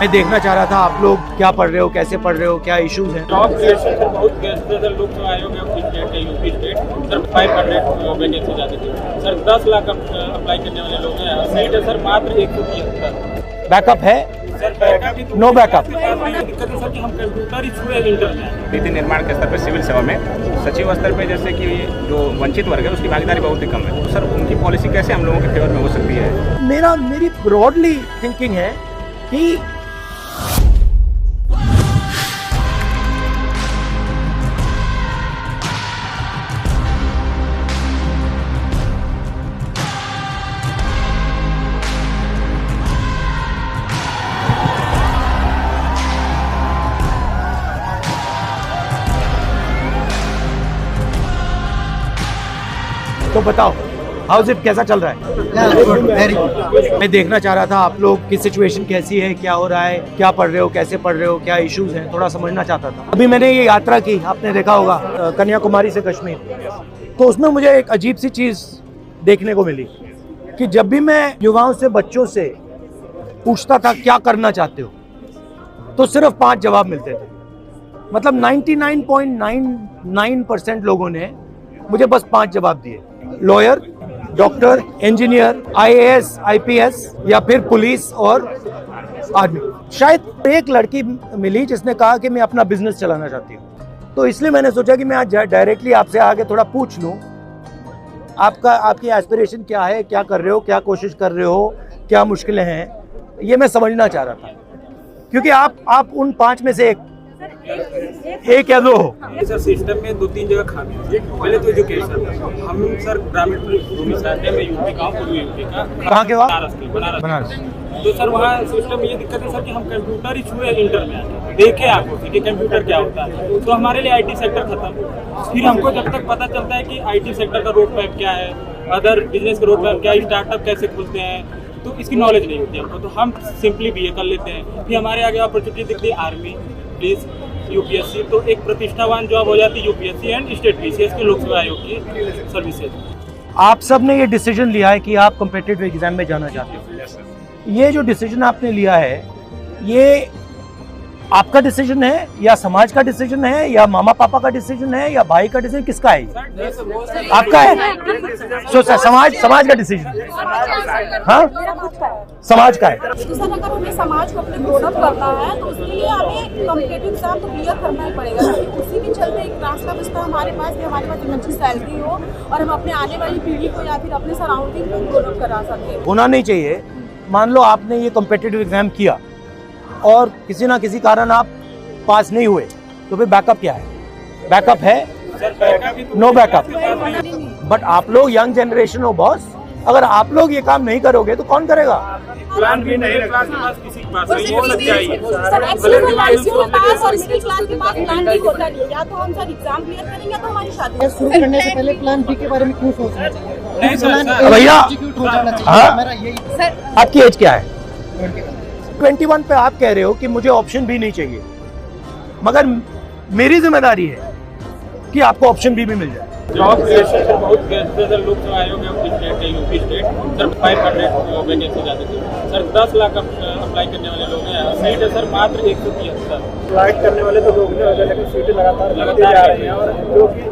मैं देखना चाह रहा था आप लोग क्या पढ़ रहे हो, कैसे पढ़ रहे हो, क्या इश्यूज हैं। जॉब क्रिएशन सर बहुत सर लोकसभा आयोग है स्टेट है यूपी स्टेट सर 500 वैकेंसी जाती थी सर 10 लाख अप्लाई करने वाले लोग हैं। सीट है सर मात्र 173। बैकअप है? No backup. दिक्कत है सर कि हम कंप्यूटर ही छुए इंटर में। नीति निर्माण के स्तर पर सिविल सेवा में सचिव स्तर पे जैसे कि जो वंचित वर्ग है उसकी भागीदारी बहुत ही कम है, तो सर उनकी पॉलिसी कैसे हम लोगों के फेवर में हो सकती है? मेरी ब्रॉडली थिंकिंग है कि तो बताओ हाउस इट कैसा चल रहा है? मैं देखना चाह रहा था आप लोग की सिचुएशन कैसी है, क्या हो रहा है, क्या पढ़ रहे हो, कैसे पढ़ रहे हो, क्या इश्यूज हैं, थोड़ा समझना चाहता था। अभी मैंने ये यात्रा की, आपने देखा होगा, कन्याकुमारी से कश्मीर, तो उसमें मुझे एक अजीब सी चीज देखने को मिली कि जब भी मैं युवाओं से, बच्चों से पूछता था क्या करना चाहते हो, तो सिर्फ 5 जवाब मिलते थे। मतलब 99.99% लोगों ने मुझे बस 5 जवाब दिए। Lawyer, doctor, engineer, IAS, IPS या फिर पुलिस और आर्मी। शायद एक लड़की मिली जिसने कहा कि मैं अपना बिजनेस चलाना चाहती हूँ, तो इसलिए मैंने सोचा कि मैं आज डायरेक्टली आपसे आके थोड़ा पूछ लूँ आपकी एस्पिरेशन क्या है, क्या कर रहे हो, क्या कोशिश कर रहे हो, क्या मुश्किलें हैं, ये मैं समझना चाह रहा था। क्योंकि आप उन 5 में से एक या 2 हो। सर सिस्टम में 2-3 जगह खामी है। पहले तो एजुकेशन, हम सर ग्रामीण भूमि से आते हैं, मैं यूपी का हूँ, पूर्वी यूपी का। कहाँ के हो? बनारस। तो सर वहाँ सिस्टम में ये दिक्कत है सर कि हम कंप्यूटर ही छुए इंटर में आते देखे आपको कि कंप्यूटर क्या होता है, तो हमारे लिए IT सेक्टर खत्म। फिर हमको जब तक पता चलता है कि IT सेक्टर का रोड मैप क्या है, अदर बिजनेस का रोड मैप क्या है, स्टार्टअप कैसे खुलते हैं, तो इसकी नॉलेज नहीं होती हमको, तो हम सिंपली BA कर लेते हैं। फिर हमारे आगे अपॉर्चुनिटी दिखती है आर्मी, पुलिस, UPSC, तो एक प्रतिष्ठावान जॉब हो जाती है UPSC एंड स्टेट PCS की लोकसभा आयोग की सर्विसेज। आप सब ने ये डिसीजन लिया है कि आप कॉम्पिटिटिव एग्जाम में जाना चाहते हो। ये जो डिसीजन आपने लिया है, ये आपका डिसीजन है या समाज का डिसीजन है या मामा पापा का डिसीजन है या भाई का डिसीजन, किसका है? आपका है। सो समाज का डिसीजन, हाँ समाज का है। तो सर अगर हमें समाज को अपने ग्रोन अप करना है तो उसके लिए हमें कॉम्पिटिटिव एग्जाम तो क्लियर करना ही पड़ेगा। उसी के चलते एक रास्ता बचता है हमारे पास कि हमारे पास एक अच्छी सैलरी हो और हम अपने आने वाली पीढ़ी को या फिर अपने सराउंडिंग को ग्रोन अप करा सकें। होना नहीं चाहिए। मान लो आपने ये कॉम्पिटिटिव एग्जाम किया और किसी ना किसी कारण आप पास नहीं हुए, तो फिर बैकअप क्या है? बैकअप है? No backup. बट आप लोग यंग जनरेशन हो बॉस, अगर आप लोग ये काम नहीं करोगे तो कौन करेगा? प्लान भी नहीं, क्लास के पास किसी के पास नहीं हो सकता है। सर एक्चुअली पास और मिडिल क्लास के पास प्लान भी होता नहीं, या तो हम सर एग्जाम क्लियर करेंगे या तो हमारी शादी। शुरू करने से पहले प्लान B के बारे में क्यों सोचना चाहिए? नहीं सर, भैया हाँ? मेरा यही आपकी एज क्या है? 21 पे आप कह रहे हो कि मुझे ऑप्शन भी नहीं चाहिए, मगर मेरी जिम्मेदारी है कि आपको ऑप्शन भी मिल जाए। जॉब क्रिएशन सर बहुत सर लोकसभा आयोग है स्टेट है यूपी स्टेट सर 500 वैकेंसी जाती थी सर 10 लाख अप्लाई करने वाले लोग हैं। सीट है सर मात्र 173। अप्लाई करने वाले तो लोग हैं, लेकिन सीटें लगातार जा रही हैं और जो कि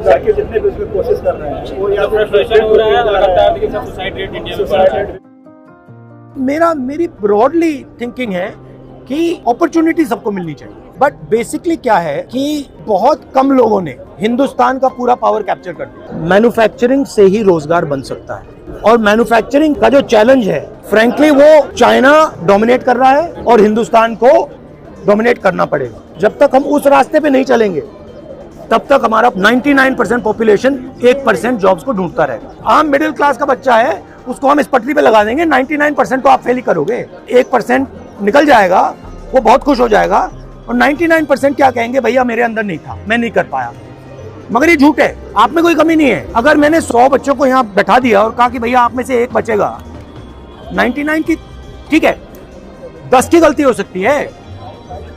लड़के जितने भी उसमें कोशिश कर रहे हैं वो या फ्रस्ट्रेशन हो रहा है लगातार, देखिए सर सुसाइड रेट इंडिया में बढ़ रहा है। मेरी ब्रॉडली थिंकिंग है कि अपॉर्चुनिटी सबको मिलनी चाहिए, बट बेसिकली क्या है कि बहुत कम लोगों ने हिंदुस्तान का पूरा पावर कैप्चर कर दिया। मैन्युफैक्चरिंग से ही रोजगार बन सकता है, और मैन्युफैक्चरिंग का जो चैलेंज है फ्रैंकली वो चाइना डोमिनेट कर रहा है और हिंदुस्तान को डोमिनेट करना पड़ेगा। जब तक हम उस रास्ते पे नहीं चलेंगे तब तक हमारा 99% पॉपुलेशन 1% जॉब्स को ढूंढता रहेगा। आम मिडिल क्लास का बच्चा है, उसको हम इस पटरी पे लगा देंगे, 99% तो आप फेल ही करोगे। 1% निकल जाएगा, वो बहुत खुश हो जाएगा, और 99% क्या कहेंगे, भैया मेरे अंदर नहीं था, मैं नहीं कर पाया। मगर ये झूठ है, आप में कोई कमी नहीं है। अगर मैंने 100 बच्चों को यहाँ बैठा दिया और कहा कि भैया आप में से एक बचेगा, 99 की ठीक है, 10 की गलती हो सकती है,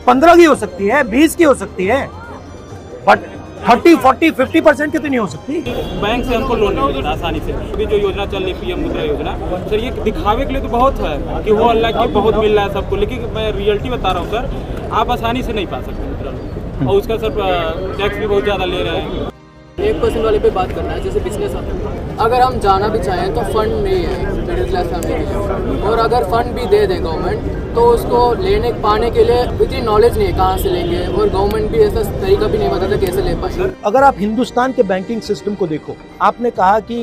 15 की हो सकती है, 20 की हो सकती है, बट 30, 40, 50% की तो नहीं हो सकती। बैंक से हमको लोन नहीं मिलता आसानी से। अभी जो योजना चल रही पीएम मुद्रा योजना, सर ये दिखावे के लिए तो बहुत है कि वो अल्लाह की बहुत मिल रहा है सबको, लेकिन मैं रियलिटी बता रहा हूँ सर, आप आसानी से नहीं पा सकते मुद्रा लोन, और उसका सर टैक्स भी बहुत ज़्यादा ले रहे हैं। 1% वाले पे बात करना है, जैसे बिजनेस आता है, अगर हम जाना भी चाहें तो फंड नहीं है मिडिल क्लास फैमिली के लिए, और अगर फंड भी दे दे गवर्नमेंट तो उसको लेने पाने के लिए इतनी नॉलेज नहीं है कहाँ से लेंगे, और गवर्नमेंट भी ऐसा तरीका भी नहीं बताता कैसे ले पाएंगे। अगर आप हिंदुस्तान के बैंकिंग सिस्टम को देखो, आपने कहा कि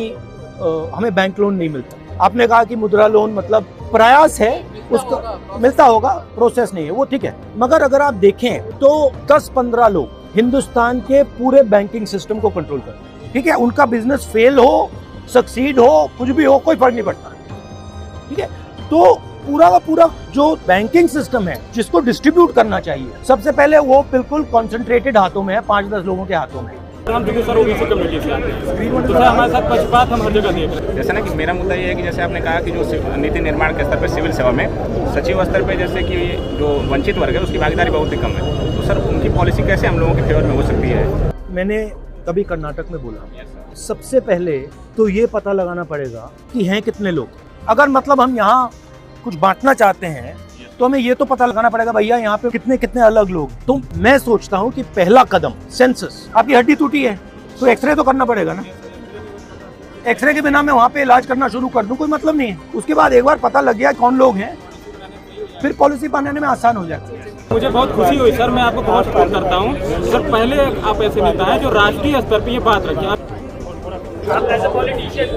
हमें बैंक लोन नहीं मिलता, आपने कहा कि मुद्रा लोन मतलब प्रयास है, उसको मिलता होगा, प्रोसेस नहीं है, वो ठीक है। मगर अगर आप देखें तो 10-15 लोग हिंदुस्तान के पूरे बैंकिंग सिस्टम को कंट्रोल करते हैं, ठीक है। उनका बिजनेस फेल हो, सक्सीड हो, कुछ भी हो, कोई फर्क नहीं पड़ता, ठीक है। तो पूरा का पूरा जो बैंकिंग सिस्टम है जिसको डिस्ट्रीब्यूट करना चाहिए, सबसे पहले वो बिल्कुल कॉन्सेंट्रेटेड हाथों में है, 5-10 लोगों के हाथों में। हम देखिए सर ओबीसी कम्युनिटी से आते हैं, तो सर हमारे साथ पक्षपात हम हर जगह देख रहे हैं। जैसे ना कि मेरा मुद्दा ये है कि जैसे आपने कहा कि जो नीति निर्माण के स्तर पर सिविल सेवा में सचिव स्तर पे जैसे कि जो वंचित वर्ग है उसकी भागीदारी बहुत ही कम है, तो सर उनकी पॉलिसी कैसे हम लोगों के फेवर में हो सकती है? मैंने कभी कर्नाटक में बोला, सबसे पहले तो ये पता लगाना पड़ेगा कि हैं कितने लोग। अगर मतलब हम यहाँ कुछ बांटना चाहते हैं तो हमें ये तो पता लगाना पड़ेगा भैया यहाँ पे कितने कितने अलग लोग। तो मैं सोचता हूँ कि पहला कदम सेंसस। आपकी हड्डी टूटी है तो एक्सरे तो करना पड़ेगा ना, एक्सरे के बिना मैं वहाँ पे इलाज करना शुरू कर दूँ कोई मतलब नहीं है। उसके बाद एक बार पता लग गया कौन लोग हैं, फिर पॉलिसी बनाने में आसान हो जाती है। मुझे बहुत खुशी हुई सर, मैं आपको बहुत सपोर्ट करता हूँ सर। पहले आप ऐसे नेता हैं जो राष्ट्रीय स्तर पर ये बात रखें। आप एज अ पॉलिटिशियन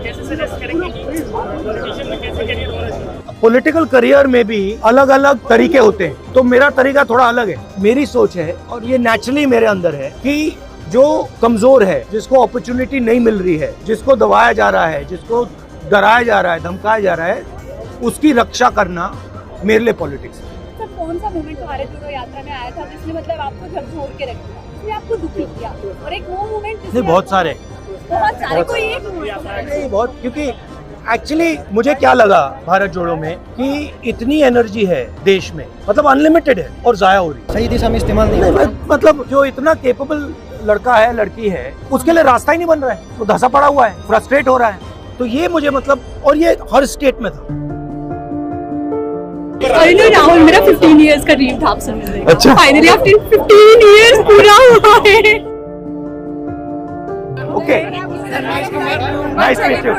कैसे सजेस्ट करेंगे कि पॉलिटिशियन में कैसे करियर होना चाहिए? पॉलिटिकल करियर में भी अलग अलग तरीके होते हैं, तो मेरा तरीका थोड़ा अलग है। मेरी सोच है और ये नेचुरली मेरे अंदर है कि जो कमजोर है, जिसको अपॉर्चुनिटी नहीं मिल रही है, जिसको दबाया जा रहा है, जिसको डराया जा रहा है, धमकाया जा रहा है, उसकी रक्षा करना मेरे लिए पॉलिटिक्स है। सर कौन सा मोमेंट भारत जोड़ो यात्रा में आया था जिसने मतलब आपको झकझोर के रख दिया, जिसने आपको दुखी किया, और एक वो मोमेंट? नहीं, बहुत सारे कोई एक नहीं, बहुत, क्योंकि एक्चुअली मुझे क्या लगा भारत जोड़ो में कि इतनी एनर्जी है देश में, मतलब अनलिमिटेड है और जाया हो रही है। सही दिशा में इस्तेमाल नहीं, मतलब जो इतना केपेबल लड़का है, लड़की है, उसके लिए रास्ता ही नहीं बन रहा है, वो धंसा पड़ा हुआ है, फ्रस्ट्रेट हो रहा है। तो ये मुझे मतलब, और ये हर स्टेट में था। फाइनली राहुल मेरा 15 इयर्स का ड्रीम था आपसे मिलने का। अच्छा। फाइनली आफ्टर 15 इयर्स पूरा हुआ है। Okay, nice to meet you.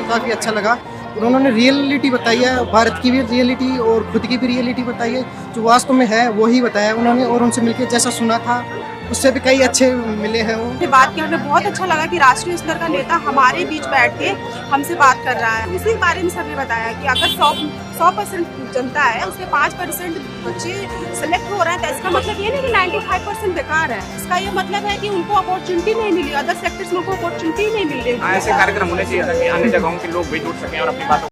काफी अच्छा लगा। उन्होंने रियलिटी बताई है, भारत की भी रियलिटी और खुद की भी रियलिटी बताई है, जो वास्तव में है वही बताया उन्होंने। और उनसे मिलकर जैसा सुना था उससे भी कई अच्छे मिले हैं। वो बात किया, हमें बहुत अच्छा लगा कि राष्ट्रीय स्तर का नेता हमारे बीच बैठ के हमसे बात कर रहा है। उसी बारे में सबने बताया कि अगर 100% जनता है, उसके 5% बच्चे सेलेक्ट हो रहे हैं, तो इसका मतलब ये नहीं कि 95% बेकार है। इसका ये मतलब है कि उनको अपॉर्चुनिटी नहीं मिली, अदर सेक्टर्स में उनको अपॉर्चुनिटी नहीं मिल रही। ऐसे कार्यक्रम होने चाहिए ताकि अन्य जगहों के लोग भी जुड़ सकें और अपनी बातों